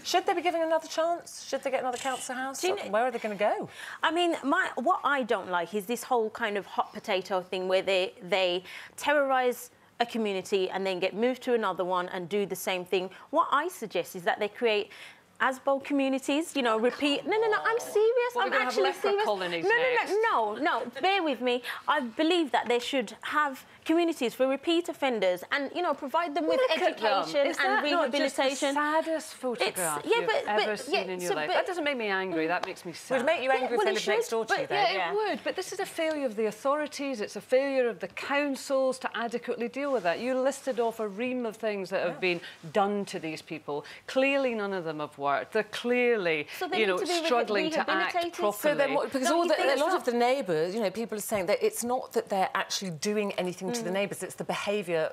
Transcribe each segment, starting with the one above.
Should they be given another chance? Should they get another council house? Where are they going to go? I mean, what I don't like is this whole kind of hot potato thing where they terrorise a community and then get moved to another one and do the same thing. What I suggest is that they create Asbo communities, you know, repeat... No, I'm serious. Well, I'm actually serious. No, bear with me. I believe that they should have communities for repeat offenders and, you know, provide them with education and rehabilitation. Is that the saddest photograph you've ever seen in your life? That doesn't make me angry, that makes me sad. It would make you angry if they lived next door to you, though. Yeah, it would, but this is a failure of the authorities, it's a failure of the councils to adequately deal with that. You listed off a ream of things that have been done to these people. Clearly none of them have worked. They're clearly, you know, struggling to act properly. So then because a lot of the neighbours, you know, people are saying that it's not that they're actually doing anything to the neighbours, it's the behaviour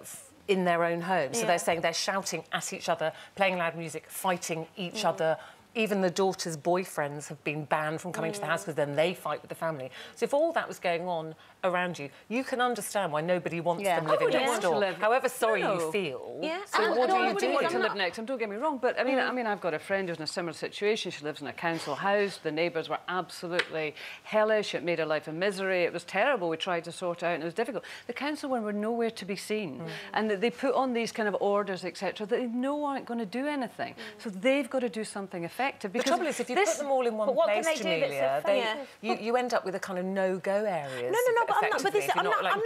in their own home. So they're saying they're shouting at each other, playing loud music, fighting each other. Even the daughter's boyfriends have been banned from coming to the house because then they fight with the family. So if all that was going on around you, you can understand why nobody wants them living next door. However sorry you feel. So what do you do? I want to live next to them, don't get me wrong, but I mean, I've got a friend who's in a similar situation. She lives in a council house. The neighbours were absolutely hellish. It made her life a misery. It was terrible. We tried to sort it out and it was difficult. The councilmen were nowhere to be seen. And they put on these kind of orders, etc., that they know aren't going to do anything. So they've got to do something effective. The trouble is, if you put them all in one place, Jamelia, you end up with a kind of no-go areas. No, but I'm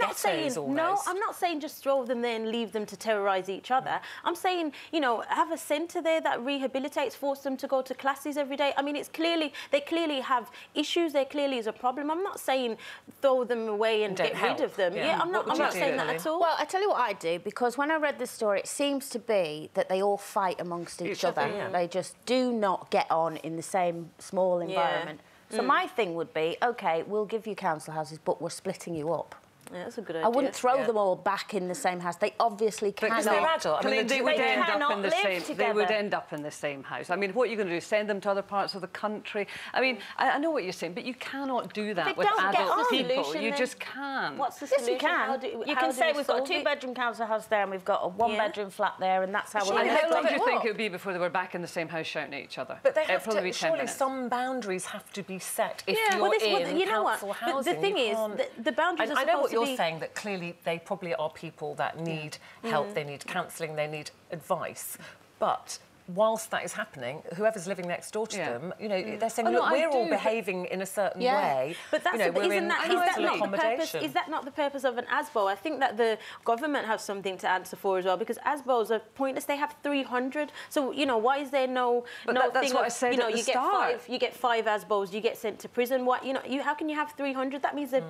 not saying just throw them there and leave them to terrorise each other. I'm saying, you know, have a centre there that rehabilitates, force them to go to classes every day. I mean, they clearly have issues. There clearly is a problem. I'm not saying throw them away and get rid of them. I'm not saying that at all. Well, I tell you what I do, because when I read the story, it seems to be that they all fight amongst each other. They just do not get on in the same small environment. So my thing would be, OK, we'll give you council houses, but we're splitting you up. Yeah, that's a good idea. I wouldn't throw them all back in the same house. They obviously cannot. Because they're adult. I mean, they would end up in the same. They would end up in the same house. I mean, what are you going to do? Send them to other parts of the country? I mean, I know what you're saying, but you cannot do that with adult people. You just can't. What's the solution? Yes, you can. You can say we've got a two-bedroom council house there and we've got a one-bedroom flat there, and that's how we're. And how long do you think it would be before they were back in the same house shouting at each other? But they have to. Surely some boundaries have to be set if you're in council housing. The thing is, the boundaries are supposed to be. I know what you're saying, that clearly they probably are people that need help, they need counselling, they need advice. But whilst that is happening, whoever's living next door to them, you know, they're saying, look, we're all behaving in a certain way. But that's is that not the purpose of an Asbo? I think that the government has something to answer for as well, because Asbos are pointless. They have 300. So, you know, why is there no that's thing what of, I said you know, at the you start. get five Asbos, you get sent to prison. What, you know, how can you have 300? That means they're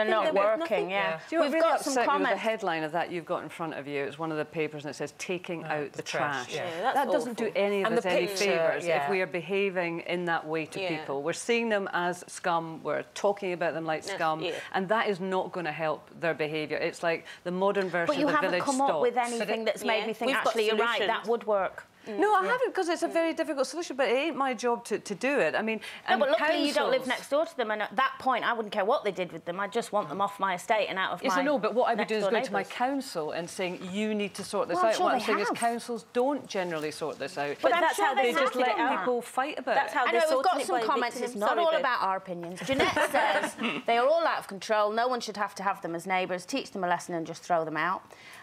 not working, Do you know what really upset me with the headline of that you've got in front of you? It's one of the papers and it says, taking out the trash. That doesn't do any of us any favours if we are behaving in that way to people. We're seeing them as scum, we're talking about them like scum, and that is not going to help their behaviour. It's like the modern version of the village But you haven't come up with anything that's made me think, actually, you're right, that would work. No, I haven't, because it's a very difficult solution, but it ain't my job to do it. I mean... No, but luckily you don't live next door to them, and at that point I wouldn't care what they did with them. I'd just want them off my estate and out of my... Yes, I know, but what I would do is go to my council and saying, you need to sort this out. What I'm saying is councils don't generally sort this out. But that's how they just let people fight about it. I know, we've got some comments. It's not all about our opinions. Jeanette says they are all out of control. No one should have to have them as neighbours. Teach them a lesson and just throw them out.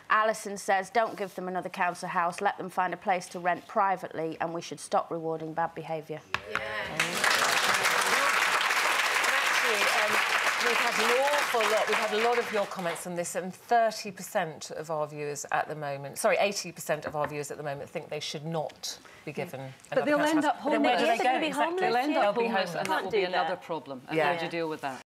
Alison says, don't give them another council house, let them find a place to rent privately, and we should stop rewarding bad behaviour. We've had an awful lot. We've had a lot of your comments on this, and 30% of our viewers at the moment, sorry, 80% of our viewers at the moment think they should not be given. But they'll end up homeless. They'll end up homeless, and that will be another problem. And how do you deal with that?